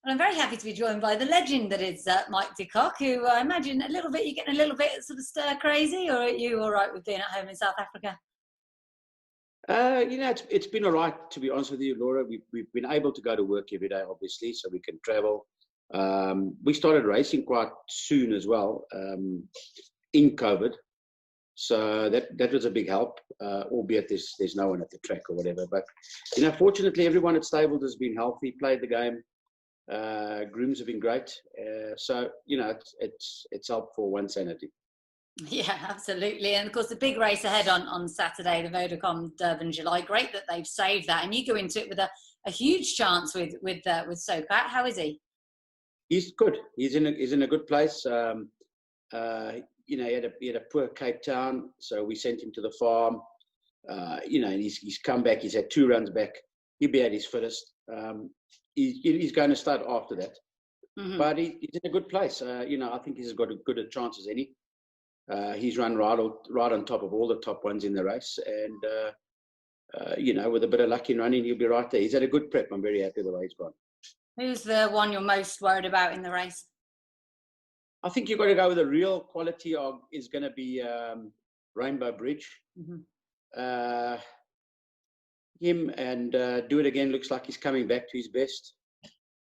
Well, I'm very happy to be joined by the legend that is Mike de Kock, who I imagine a little bit, you're getting a little bit sort of stir crazy, or are you all right with being at home in South Africa? It's been all right, to be honest with you, Laura. We've been able to go to work every day, obviously, so we can travel. We started racing quite soon as well, in COVID. So that was a big help, albeit there's no one at the track or whatever. But, fortunately, everyone at Stables has been healthy, played the game. Grooms have been great. So, it's helped for one's sanity. Yeah, absolutely. And of course, the big race ahead on Saturday, the Vodacom Durban July. Great that they've saved that. And you go into it with a huge chance with Soka. How is he? He's good. He's in a good place. He had a poor Cape Town, so we sent him to the farm. And he's come back. He's had 2 runs back. He'll be at his fittest. He's going to start after that. Mm-hmm. But he's in a good place. I think he's got as good a chance as any. He's run right on top of all the top ones in the race. And, with a bit of luck in running, he'll be right there. He's had a good prep. I'm very happy with the way he's gone. Who's the one you're most worried about in the race? I think you've got to go with the real quality is going to be Rainbow Bridge. Mm-hmm. Him and Do It Again looks like he's coming back to his best.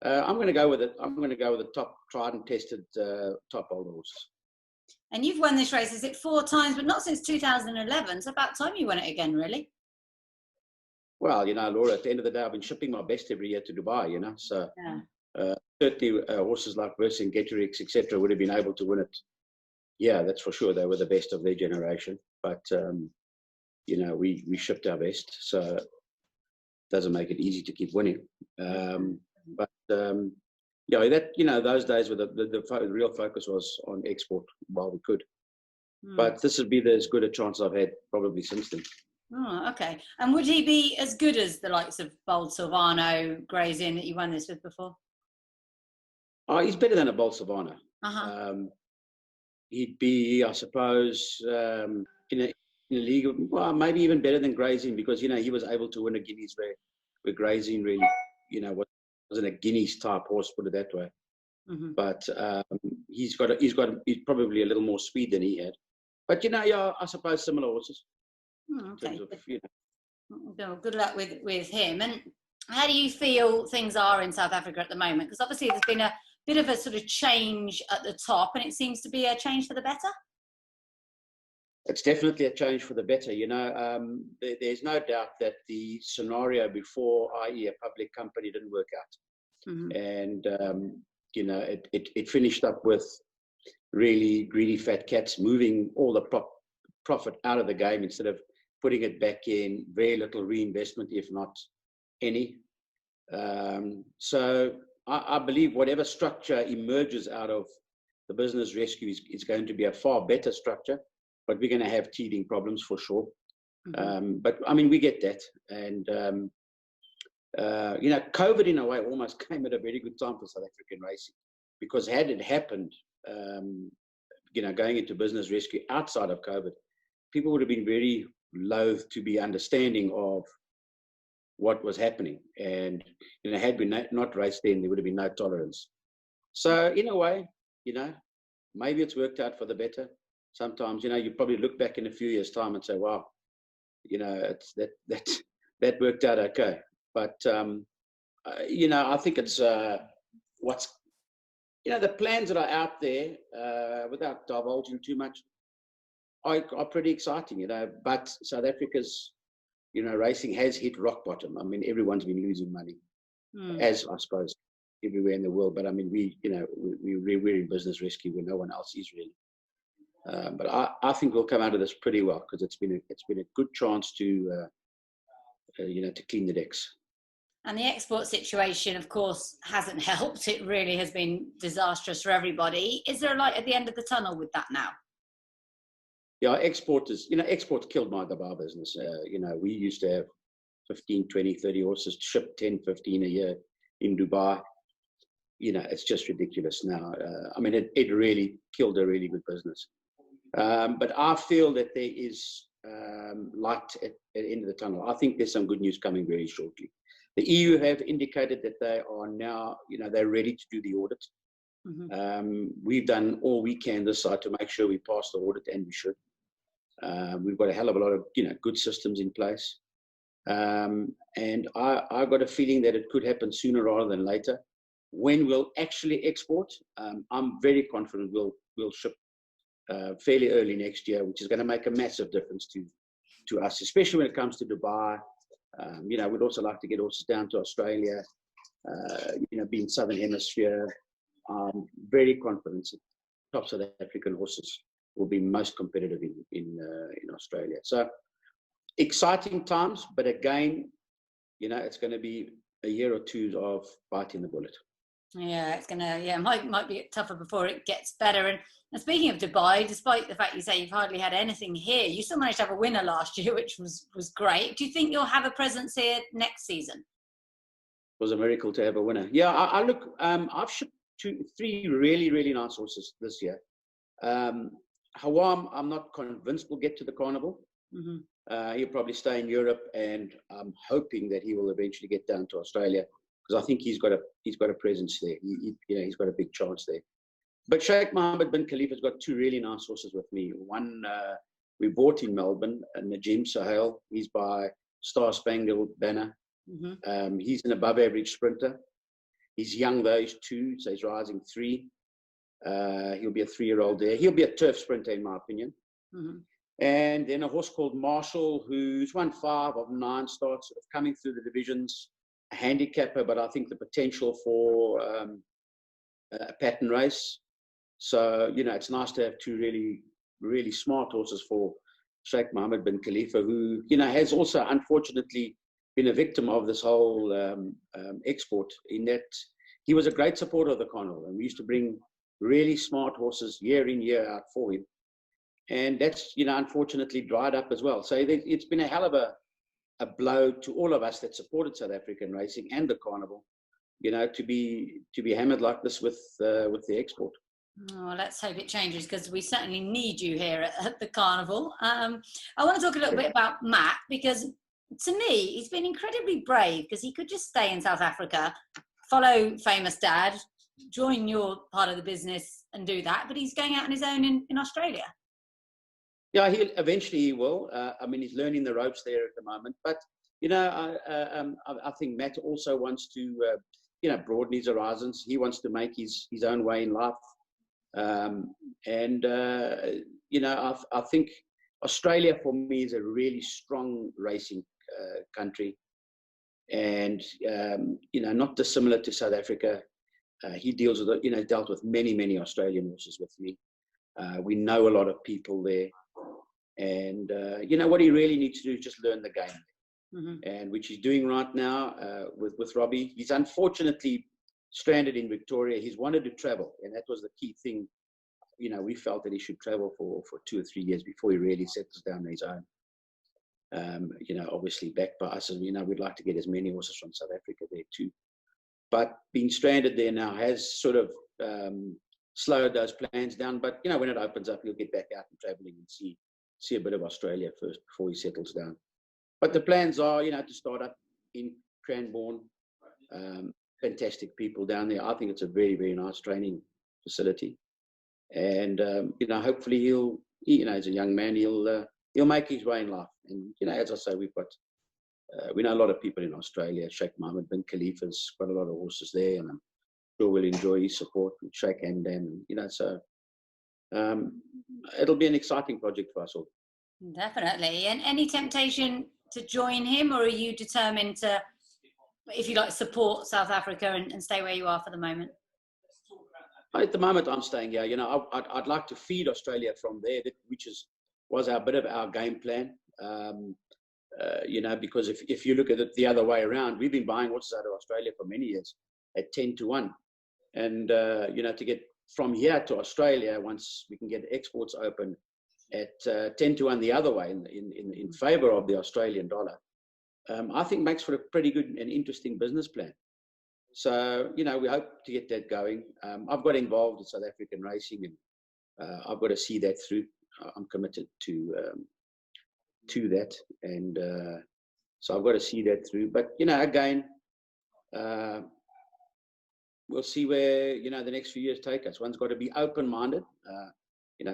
I'm going to go with it. I'm going to go with the top tried and tested top old horses. And you've won this race, is it 4 times, but not since 2011. It's about time you won it again, really. Well, Laura, at the end of the day, I've been shipping my best every year to Dubai, so yeah. Certainly horses like Racing, Getrix, etc. would have been able to win it. Yeah, that's for sure. They were the best of their generation. But, we shipped our best, so it doesn't make it easy to keep winning. Those days where the real focus was on export while we could. But this would be as good a chance I've had probably since then. Oh, okay. And would he be as good as the likes of Bold Silvano, Grazing that you won this with before? Oh, he's better than a Bold Silvano. Uh-huh. He'd be, I suppose, in a league, well, maybe even better than Grazing because, he was able to win a Guineas where Grazing really, wasn't a Guineas type horse, put it that way. Mm-hmm. But he's probably a little more speed than he had. But I suppose similar horses. Okay. Well, good luck with him. And how do you feel things are in South Africa at the moment? Because obviously there's been a bit of a sort of change at the top, and it seems to be a change for the better. It's definitely a change for the better. There's no doubt that the scenario before, i.e. a public company, didn't work out. Mm-hmm. And, it finished up with really greedy fat cats moving all the profit out of the game instead of putting it back in, very little reinvestment, if not any. So I believe whatever structure emerges out of the business rescue is going to be a far better structure. But we're going to have teething problems for sure. Mm-hmm. But we get that. And, COVID in a way almost came at a very good time for South African racing because had it happened, going into business rescue outside of COVID, people would have been very loath to be understanding of what was happening. And, had we not raced then, there would have been no tolerance. So in a way, maybe it's worked out for the better. Sometimes, you probably look back in a few years' time and say, wow, it's that worked out okay. But, I think it's what's, the plans that are out there, without divulging too much, are pretty exciting, But South Africa's, racing has hit rock bottom. Everyone's been losing money, as I suppose everywhere in the world. But we're in business rescue where no one else is really. But I think we'll come out of this pretty well because it's been a good chance to clean the decks. And the export situation, of course, hasn't helped. It really has been disastrous for everybody. Is there a light at the end of the tunnel with that now? Yeah, export killed my Dubai business. We used to have 15, 20, 30 horses, ship 10, 15 a year in Dubai. It's just ridiculous now. It really killed a really good business. But I feel that there is light at the end of the tunnel. I think there's some good news coming very shortly. The EU have indicated that they are now, they're ready to do the audit. We've done all we can this side to make sure we pass the audit, and we should. We've got a hell of a lot of, good systems in place. And I got a feeling that it could happen sooner rather than later. When we'll actually export, I'm very confident we'll ship fairly early next year, which is going to make a massive difference to us, especially when it comes to Dubai. We'd also like to get horses down to Australia, being Southern Hemisphere. I'm very confident that top South African horses will be most competitive in Australia. So exciting times, but again, it's going to be a year or two of biting the bullet. Yeah, it's gonna. Yeah, might be tougher before it gets better. And speaking of Dubai, despite the fact you say you've hardly had anything here, you still managed to have a winner last year, which was great. Do you think you'll have a presence here next season? It was a miracle to have a winner. Yeah, I look. I've shipped 3 really, really nice horses this year. Hawwaam, I'm not convinced will get to the carnival. He'll probably stay in Europe, and I'm hoping that he will eventually get down to Australia, because I think he's got a presence there. He's got a big chance there. But Sheikh Mohammed bin Khalifa's got 2 really nice horses with me. One we bought in Melbourne, Najim Sahel. He's by Star Spangled Banner. He's an above average sprinter. He's young though, he's 2, so he's rising 3. He'll be a 3-year-old there. He'll be a turf sprinter in my opinion. And then a horse called Marshall, who's won 5 of 9 starts, sort of coming through the divisions, a handicapper, but I think the potential for a pattern race. So, it's nice to have 2 really, really smart horses for Sheikh Mohammed bin Khalifa, who, has also unfortunately been a victim of this whole export, in that he was a great supporter of the carnival, and we used to bring really smart horses year in, year out for him. And that's, unfortunately dried up as well. So it's been a hell of a blow to all of us that supported South African racing and the carnival, to be hammered like this with the export. Oh, let's hope it changes, because we certainly need you here at the carnival. I want to talk a little bit about Matt, because to me, he's been incredibly brave, because he could just stay in South Africa, follow famous dad, join your part of the business and do that, but he's going out on his own in Australia. Yeah, eventually he will. He's learning the ropes there at the moment. But, I think Matt also wants to, broaden his horizons. He wants to make his own way in life. I think Australia for me is a really strong racing country. And, not dissimilar to South Africa. He deals with, dealt with many, many Australian horses with me. We know a lot of people there. And, what he really needs to do is just learn the game. And which he's doing right now with Robbie. He's unfortunately stranded in Victoria. He's wanted to travel, and that was the key thing. We felt that he should travel for 2 or 3 years before he really settles down on his own. Obviously backed by us, and, we'd like to get as many horses from South Africa there too. But being stranded there now has sort of slowed those plans down. But, when it opens up, he'll get back out and traveling and see a bit of Australia first before he settles down. But the plans are, to start up in Cranbourne. Fantastic people down there. I think it's a very, very nice training facility. And, hopefully he'll, as a young man, he'll make his way in life. And, as I say, we know a lot of people in Australia. Sheikh Mohammed bin Khalifa's got a lot of horses there, and I'm sure we'll enjoy his support with Sheikh Hamdan. So it'll be an exciting project for us all. Definitely. And any temptation to join him, or are you determined to, if you like, support South Africa and stay where you are for the moment? At the moment, I'm staying here. I'd like to feed Australia from there, which was a bit of our game plan. Because if you look at it the other way around, we've been buying horses out of Australia for many years at 10-1. And, to get from here to Australia, once we can get exports open at 10-1 the other way in favor of the Australian dollar, I think makes for a pretty good and interesting business plan. So, we hope to get that going. I've got involved in South African racing, and I've got to see that through. I'm committed to that. And so I've got to see that through. But, again, we'll see where, the next few years take us. One's got to be open-minded.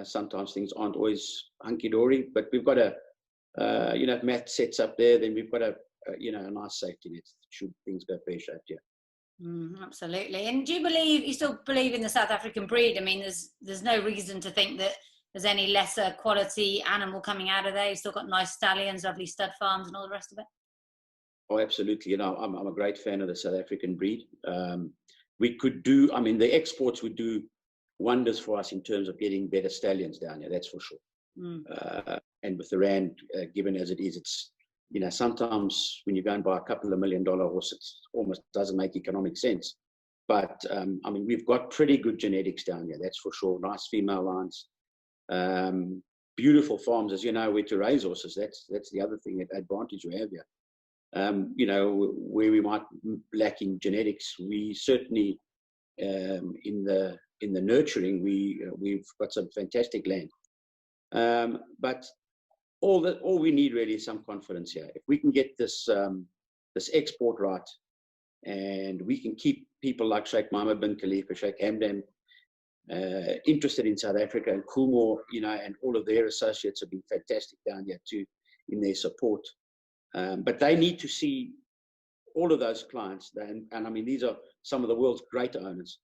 Sometimes things aren't always hunky-dory, but we've got if Matt sets up there, then we've got a nice safety net should things go pear-shaped, absolutely. And do you still believe in the South African breed? I mean, there's no reason to think that there's any lesser quality animal coming out of there. You've still got nice stallions, lovely stud farms and all the rest of it. Oh, absolutely. I'm a great fan of the South African breed. We could do, the exports would do wonders for us in terms of getting better stallions down here, that's for sure. And with the rand given as it is, it's, sometimes when you go and buy a couple of $1 million horse, it almost doesn't make economic sense. But, we've got pretty good genetics down here, that's for sure. Nice female lines. Beautiful farms, as you know, where to raise horses. That's the other thing, that advantage we have here. Where we might lacking genetics, we certainly in the nurturing we've got some fantastic land. But all we need really is some confidence here. If we can get this export right, and we can keep people like Sheikh Mohammed bin Khalifa, Sheikh Hamdan interested in South Africa, and Coolmore, and all of their associates have been fantastic down here too in their support. But they need to see all of those clients, and these are some of the world's great owners.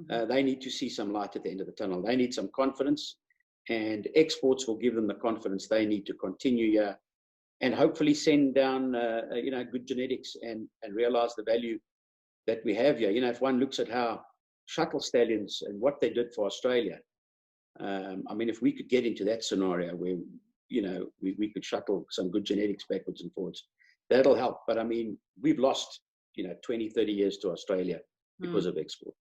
They need to see some light at the end of the tunnel. They need some confidence, and exports will give them the confidence they need to continue here, and hopefully send down good genetics and realize the value that we have here. If one looks at how shuttle stallions and what they did for Australia, if we could get into that scenario where we could shuttle some good genetics backwards and forwards, that'll help. But we've lost 20-30 years to Australia because of export.